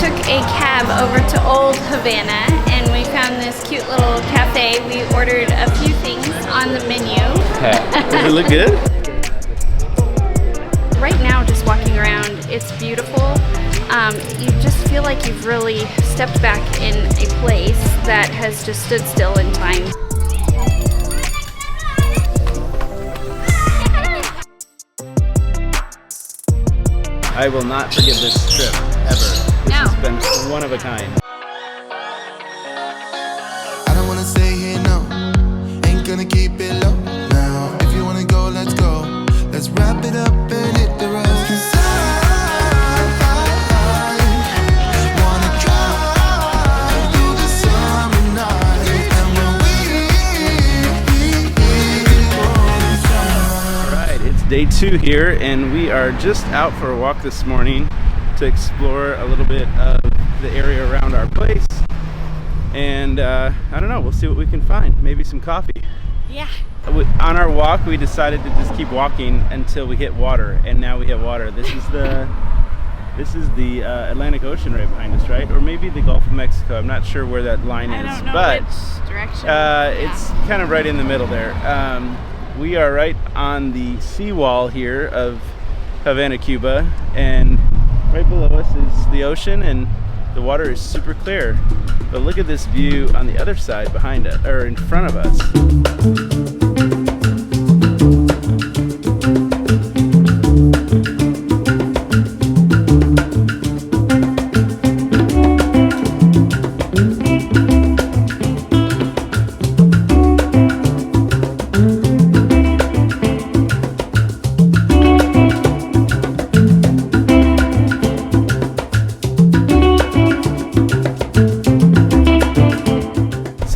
took a cab over to Old Havana and we found this cute little cafe. We ordered a few things on the menu. Does it look good? Right now, just walking around, it's beautiful. You just feel like you've really stepped back in a place that has just stood still in time. I will not forget this trip, ever. This has been one of a kind. I don't wanna stay here, no. Ain't gonna keep it low. Now, if you wanna go, let's go. Let's wrap it up and hit the road. 'Cause I wanna drive through the summer night. And when we Alright, it's day 2 here, and we are just out for a walk this morning to explore a little bit of the area around our place. And I don't know, we'll see what we can find. Maybe some coffee. Yeah. On our walk, we decided to just keep walking until we hit water, and now we hit water. This is the Atlantic Ocean right behind us, right? Or maybe the Gulf of Mexico. I'm not sure where that line is, I don't know but which direction. it's kind of right in the middle there. We are right on the seawall here of Havana, Cuba, and right below us is the ocean, and the water is super clear. But look at this view on the other side behind us, or in front of us.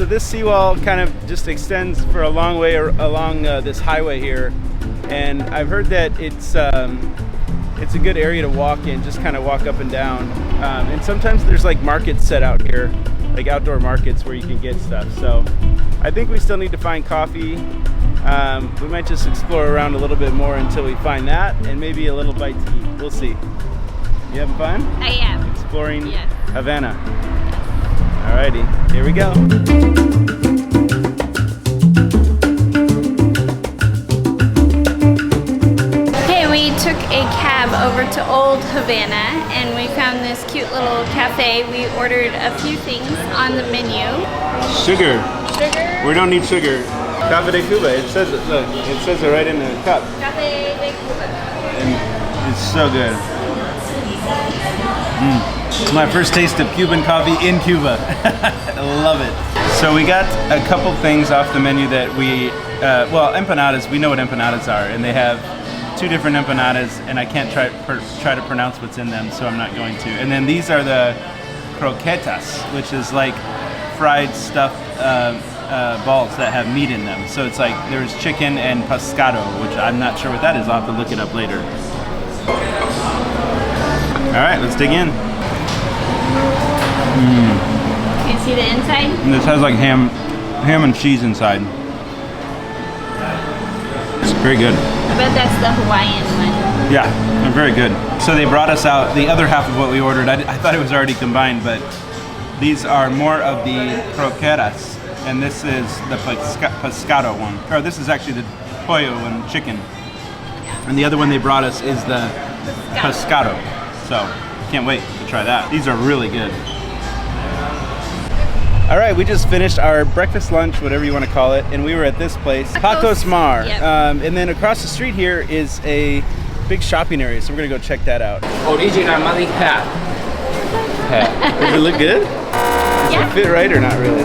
This seawall kind of just extends for a long way along this highway here, and I've heard that it's a good area to walk in, just kind of walk up and down. And sometimes there's like markets set out here, like outdoor markets where you can get stuff. So I think we still need to find coffee. We might just explore around a little bit more until we find that, and maybe a little bite to eat. We'll see. You having fun? I am. Exploring Yes. Havana. Alrighty, here we go. Okay, we took a cab over to Old Havana and we found this cute little cafe. We ordered a few things on the menu. Sugar. Sugar. We don't need sugar. Café de Cuba. It says it. Look, it says it right in the cup. Café de Cuba. And it's so good. It's my first taste of Cuban coffee in Cuba. I love it. So we got a couple things off the menu that we, well, empanadas. We know what empanadas are, and they have 2 different empanadas, and I can't try to pronounce what's in them, so I'm not going to. And then these are the croquetas, which is like fried stuffed balls that have meat in them. So it's like there's chicken and pescado, which I'm not sure what that is. I'll have to look it up later. All right, let's dig in. Can you see the inside? And this has like ham and cheese inside. It's very good. I bet that's the Hawaiian one. Yeah, they're very good. So they brought us out the other half of what we ordered. I thought it was already combined, but these are more of the croquetas, and this is the pescado one. Or this is actually the pollo and chicken. And the other one they brought us is the pescado. So, can't wait to try that. These are really good. All right, we just finished our breakfast, lunch, whatever you want to call it, and we were at this place, Tacos Mar. Yep. And then across the street here is a big shopping area, so we're gonna go check that out. Original Mali hat. Does it look good? Does it fit right or not really?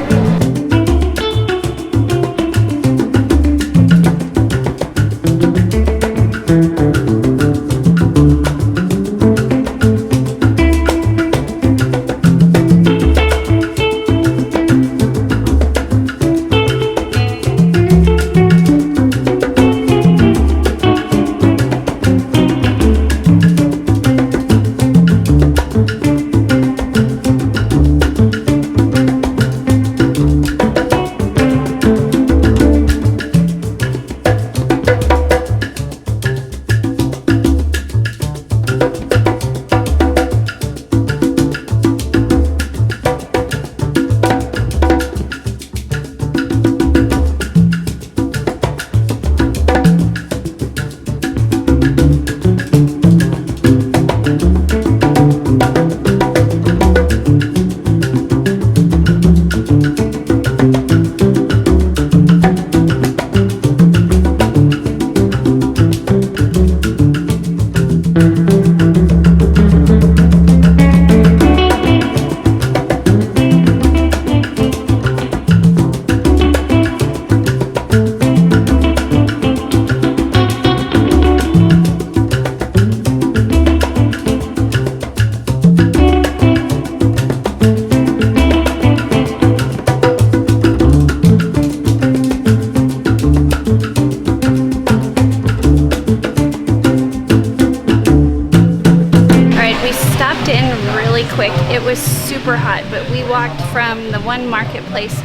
quick. It was super hot, but we walked from the one marketplace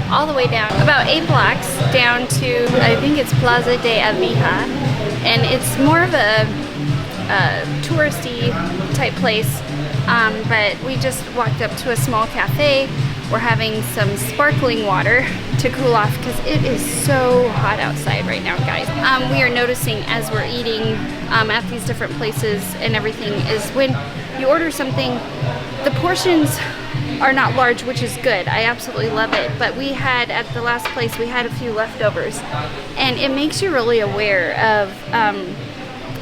all the way down, about 8 blocks down to, I think it's Plaza Vieja, and it's more of a touristy type place, but we just walked up to a small cafe. We're having some sparkling water to cool off because it is so hot outside right now, guys. We are noticing as we're eating at these different places and everything is when you order something, the portions are not large, which is good. I absolutely love it. But we had, at the last place, we had a few leftovers. And it makes you really aware of,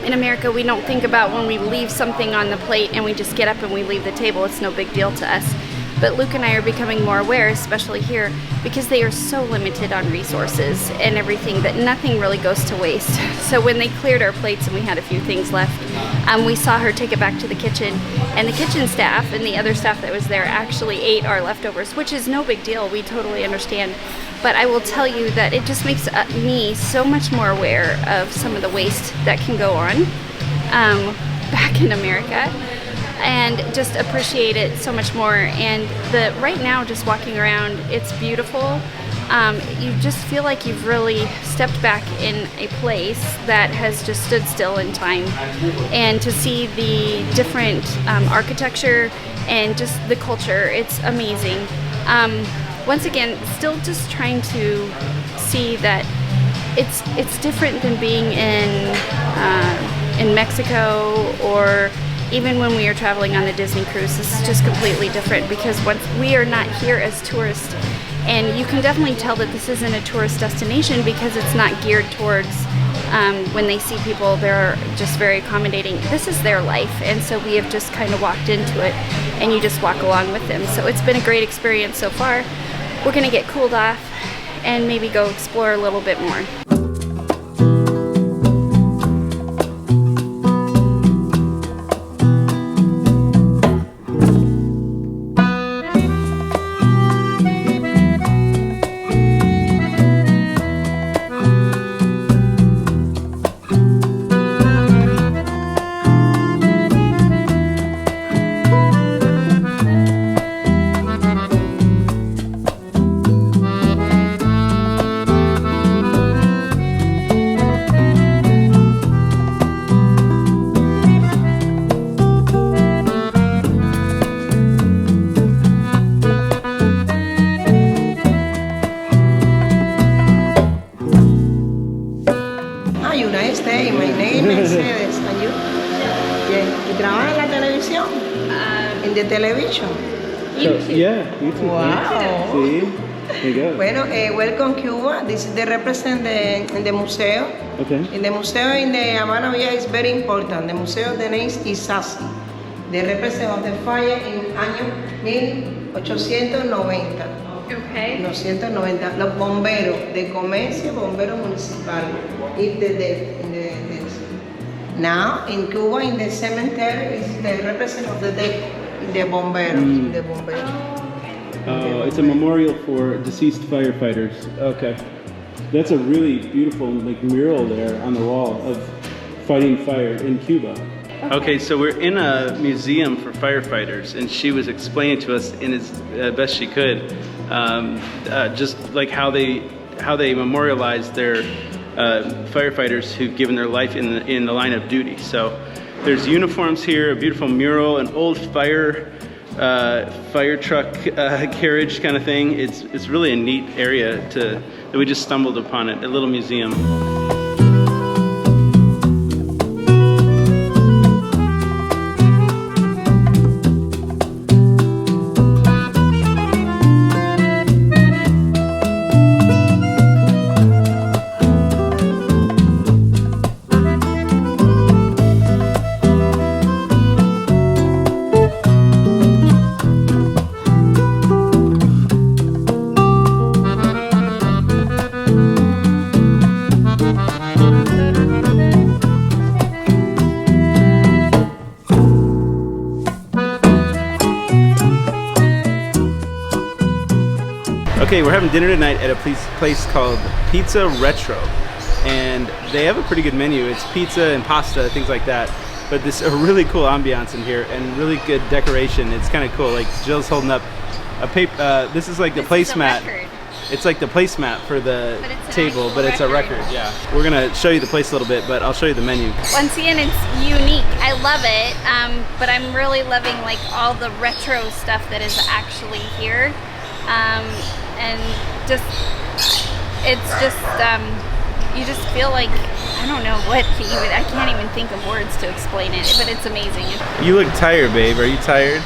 in America, we don't think about when we leave something on the plate and we just get up and we leave the table. It's no big deal to us. But Luke and I are becoming more aware, especially here, because they are so limited on resources and everything that nothing really goes to waste. So when they cleared our plates and we had a few things left, we saw her take it back to the kitchen, and the kitchen staff and the other staff that was there actually ate our leftovers, which is no big deal. We totally understand. But I will tell you that it just makes me so much more aware of some of the waste that can go on back in America, and just appreciate it so much more. And right now, just walking around, it's beautiful. You just feel like you've really stepped back in a place that has just stood still in time, and to see the different architecture and just the culture, it's amazing. Once again, still just trying to see that it's different than being in Mexico, or even when we are traveling on the Disney cruise. This is just completely different because once we are not here as tourists, and you can definitely tell that this isn't a tourist destination because it's not geared towards when they see people, they're just very accommodating. This is their life, and so we have just kind of walked into it, and you just walk along with them. So it's been a great experience so far. We're gonna get cooled off and maybe go explore a little bit more. De television. YouTube. Yeah, YouTube. Wow. See, there you go. Bueno, welcome Cuba. This is the represent in the museo. Okay. In the museo in the Havana Villa is very important. The museo, the name is Isasi. The represent of the fire in año 1890. Okay. 1890. Los bomberos de comercio, bomberos municipales. If the death in the now in Cuba in the cemetery is the represent of the death. The bomberos. The bomberos. Oh, it's a memorial for deceased firefighters. Okay. That's a really beautiful mural there on the wall of fighting fire in Cuba. Okay, so we're in a museum for firefighters, and she was explaining to us in as best she could, just like how they memorialize their firefighters who've given their life in the line of duty. So there's uniforms here, a beautiful mural, an old fire truck carriage kind of thing. It's really a neat area that we just stumbled upon it, a little museum. Okay, we're having dinner tonight at a place called Pizza Retro, and they have a pretty good menu. It's pizza and pasta, things like that. but this a really cool ambiance in here and really good decoration. It's kind of cool. Like Jill's holding up a paper. This is like the placemat. It's like the placemat for the table, but it's a record. Yeah, we're gonna show you the place a little bit, but I'll show you the menu. Once again, it's unique. I love it, but I'm really loving like all the retro stuff that is actually here, and just it's just you just feel like I don't know what to even. I can't even think of words to explain it, but it's amazing. You look tired, babe. Are you tired?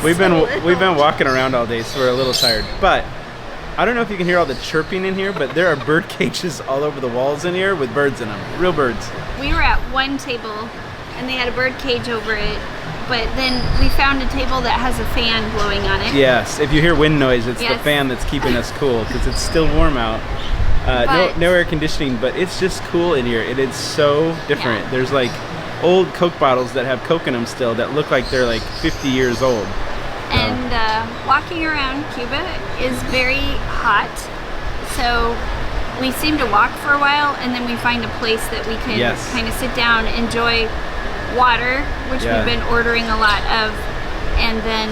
We've been walking around all day, so we're a little tired, but. I don't know if you can hear all the chirping in here, but there are bird cages all over the walls in here with birds in them, real birds. We were at one table and they had a bird cage over it, but then we found a table that has a fan blowing on it. Yes, if you hear wind noise, it's the fan that's keeping us cool because it's still warm out. No air conditioning, but it's just cool in here. It is so different. Yeah. There's like old Coke bottles that have Coke in them still that look like they're like 50 years old. And walking around Cuba is very hot, so we seem to walk for a while and then we find a place that we can kind of sit down, enjoy water, which we've been ordering a lot of, and then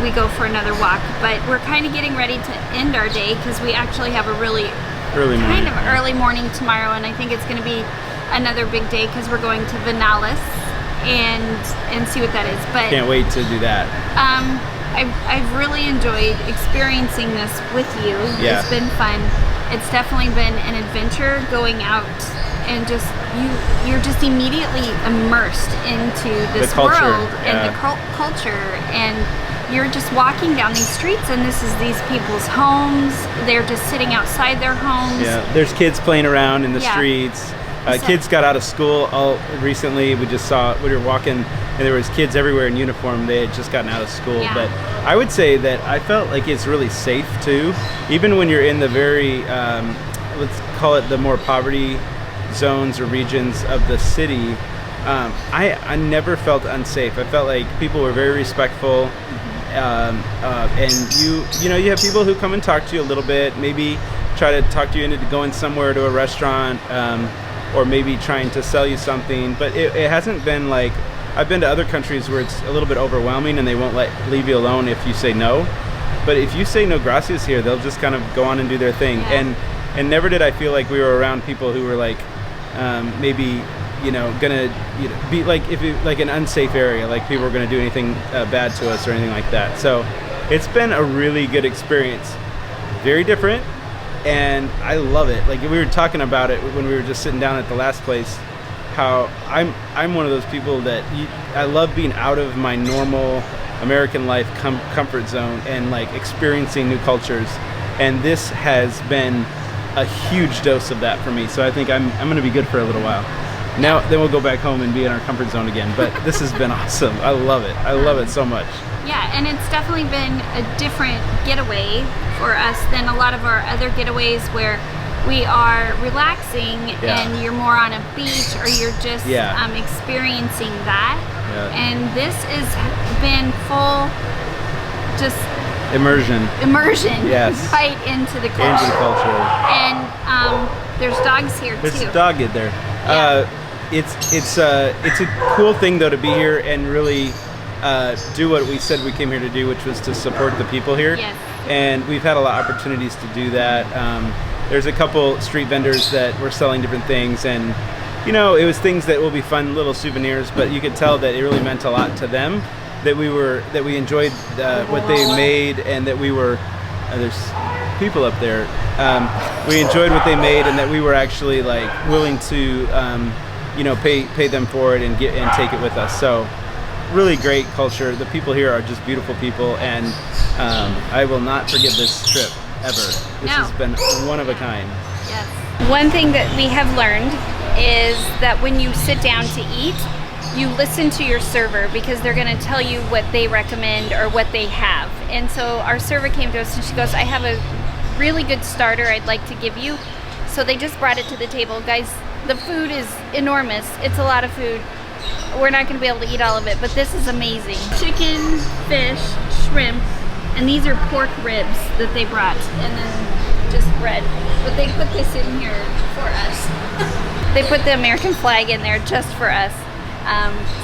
we go for another walk. But we're kind of getting ready to end our day because we actually have a really early morning tomorrow, and I think it's going to be another big day because we're going to Vinales and see what that is. But can't wait to do that. I've really enjoyed experiencing this with you. Yeah. It's been fun. It's definitely been an adventure going out and just you're just immediately immersed into this world and the culture, and you're just walking down these streets and this is these people's homes. They're just sitting outside their homes. Yeah, there's kids playing around in the streets. Kids got out of school recently. We were walking and there was kids everywhere in uniform. They had just gotten out of school. Yeah. But I would say that I felt like it's really safe too. Even when you're in the very, let's call it the more poverty zones or regions of the city, I never felt unsafe. I felt like people were very respectful. And you have people who come and talk to you a little bit, maybe try to talk to you into going somewhere to a restaurant, or maybe trying to sell you something, but it hasn't been like, I've been to other countries where it's a little bit overwhelming and they won't leave you alone if you say no. But if you say no gracias here, they'll just kind of go on and do their thing. Yeah. And never did I feel like we were around people who were like, maybe, gonna be like, like an unsafe area, like people were gonna do anything bad to us or anything like that. So it's been a really good experience. Very different. And I love it. Like we were talking about it when we were just sitting down at the last place, how I'm one of those people that I love being out of my normal American life comfort zone and like experiencing new cultures. And this has been a huge dose of that for me. So I think I'm going to be good for a little while. Now, then we'll go back home and be in our comfort zone again. But this has been awesome. I love it. I love it so much. Yeah, and it's definitely been a different getaway for us than a lot of our other getaways where we are relaxing and you're more on a beach or you're just experiencing that. Yeah. And this has been full just immersion. Yes. Right into the culture. And there's dogs here too. There's a dog in there. Yeah. It's a cool thing though to be here and really do what we said we came here to do, which was to support the people here. Yes. And we've had a lot of opportunities to do that. There's a couple street vendors that were selling different things, and it was things that will be fun little souvenirs, but you could tell that it really meant a lot to them, that we enjoyed what they made, and that we were there's people up there. We enjoyed what they made, and that we were actually like willing to pay them for it and take it with us. So really great culture. The people here are just beautiful people, and I will not forget this trip ever. This has been one of a kind. Yes. One thing that we have learned is that when you sit down to eat, you listen to your server because they're going to tell you what they recommend or what they have. And so our server came to us and she goes, I have a really good starter I'd like to give you. So they just brought it to the table. Guys, the food is enormous. It's a lot of food. We're not going to be able to eat all of it, but this is amazing. Chicken, fish, shrimp, and these are pork ribs that they brought, and then just bread. But they put this in here for us. They put the American flag in there just for us.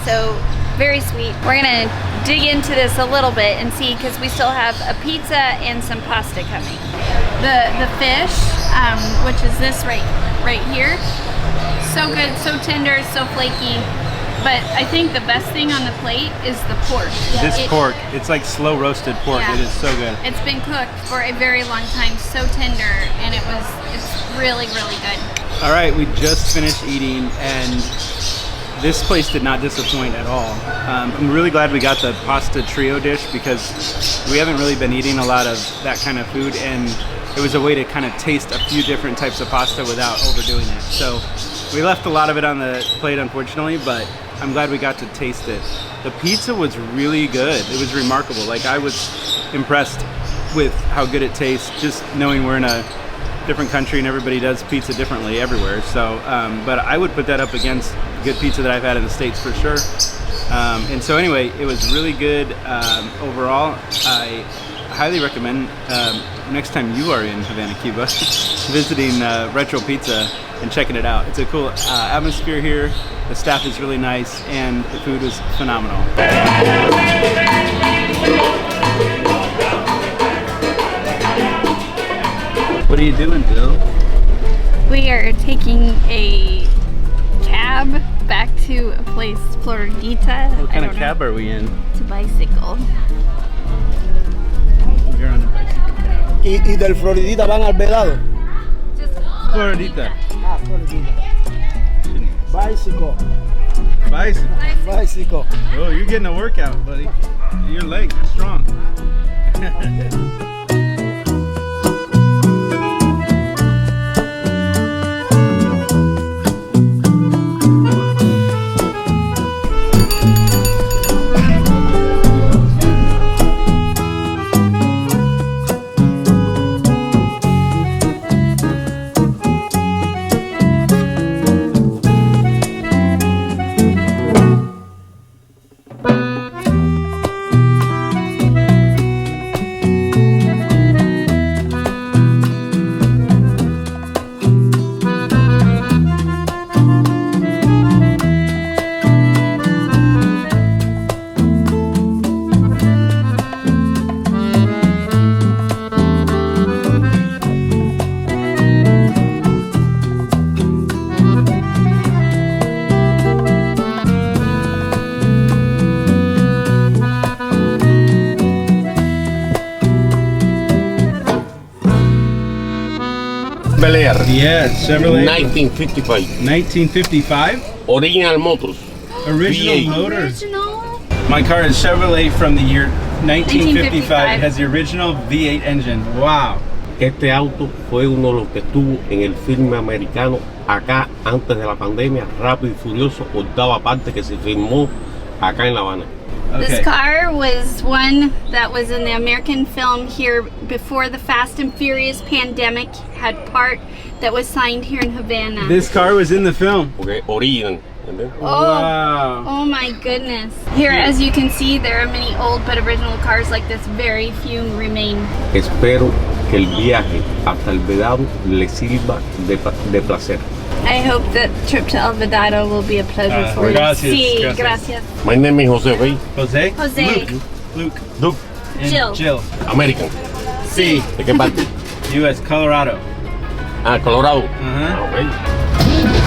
So very sweet. We're gonna dig into this a little bit and see, because we still have a pizza and some pasta coming. The fish, which is this right here, so good, so tender, so flaky. But I think the best thing on the plate is the pork. This pork, it's like slow roasted pork. Yeah. It is so good. It's been cooked for a very long time, so tender, and it's really, really good. All right, we just finished eating, and this place did not disappoint at all. I'm really glad we got the pasta trio dish, because we haven't really been eating a lot of that kind of food, and it was a way to kind of taste a few different types of pasta without overdoing it. So we left a lot of it on the plate, unfortunately, but I'm glad we got to taste it. The pizza was really good. It was remarkable. Like, I was impressed with how good it tastes, just knowing we're in a different country and everybody does pizza differently everywhere. So, but I would put that up against good pizza that I've had in the States for sure. And so anyway, it was really good overall. I highly recommend next time you are in Havana, Cuba, visiting Retro Pizza and checking it out. It's a cool atmosphere here. The staff is really nice, and the food was phenomenal. What are you doing, Bill? We are taking a cab back to a place, Floridita. What kind of cab are we in? It's a bicycle. We're on a bicycle cab. Y del Floridita van al Velado. Floridita. Ah, Floridita. Bicycle. Bicycle. Bicycle. Oh, you're getting a workout, buddy. Your legs are strong. Bel Air. Yeah, Chevrolet. 1955. 1955? Original Motors. Original V8. motors. Original? My car is Chevrolet from the year 1955. It has the original V8 engine. Wow. Este auto fue uno de los que estuvo en el filme americano acá antes de la pandemia, Rápido y Furioso, octava parte que se filmó acá en La Habana. This car was one that was in the American film here before the Fast and Furious pandemic had part that was signed here in Havana. This car was in the film. Porque original. ¿Entendés? Wow. Oh my goodness. Here, as you can see, there are many old but original cars like this. Very few remain. Espero que el viaje hasta el Vedado le sirva de placer. I hope that trip to El Vedado will be a pleasure for gracias, you. Sí, gracias. gracias. My name is Jose Rey. Jose? Jose. Luke. Duke. And Jill. Jill. American. Sí. ¿De qué parte? U.S. Colorado. Ah, Colorado. Uh-huh. Ah, ok.